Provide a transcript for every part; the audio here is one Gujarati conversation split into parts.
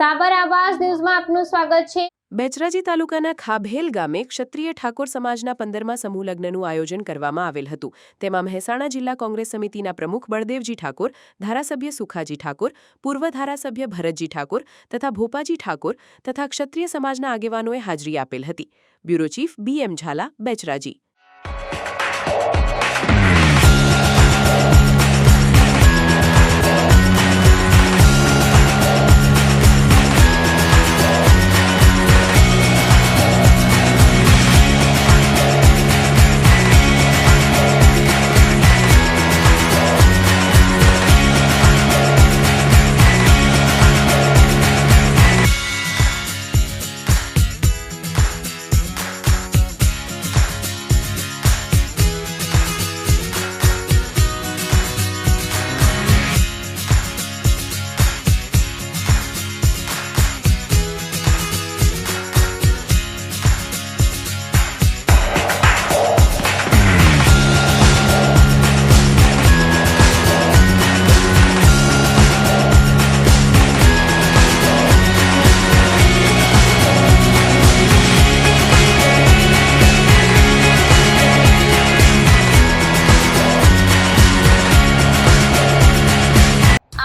સાબર આવાસ ન્યૂઝમાં આપનું સ્વાગત છે। બેચરાજી તાલુકાના ખાભેલ ગામે ક્ષત્રિય ઠાકોર સમાજના 15મા સમૂહ લગ્નનું આયોજન કરવામાં આવેલ હતું। તેમાં મહેસાણા જિલ્લા કોંગ્રેસ સમિતિના પ્રમુખ બળદેવજી ઠાકોર, ધારાસભ્ય સુખાજી ઠાકોર, પૂર્વ ધારાસભ્ય ભરતજી ઠાકોર તથા ભોપાજી ઠાકોર તથા ક્ષત્રિય સમાજના આગેવાનોએ હાજરી આપેલ હતી। Bureau chief BM Jhala, Becharaji.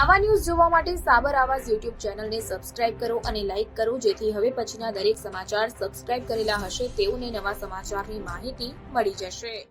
આવા ન્યૂઝ જોવા માટે સાબર આવાસ YouTube ચેનલને સબસ્ક્રાઇબ કરો અને લાઇક કરો, જેથી હવે પછીના દરેક સમાચાર સબસ્ક્રાઇબ કરેલા હશે તેઓને નવા સમાચારની માહિતી મળી જશે।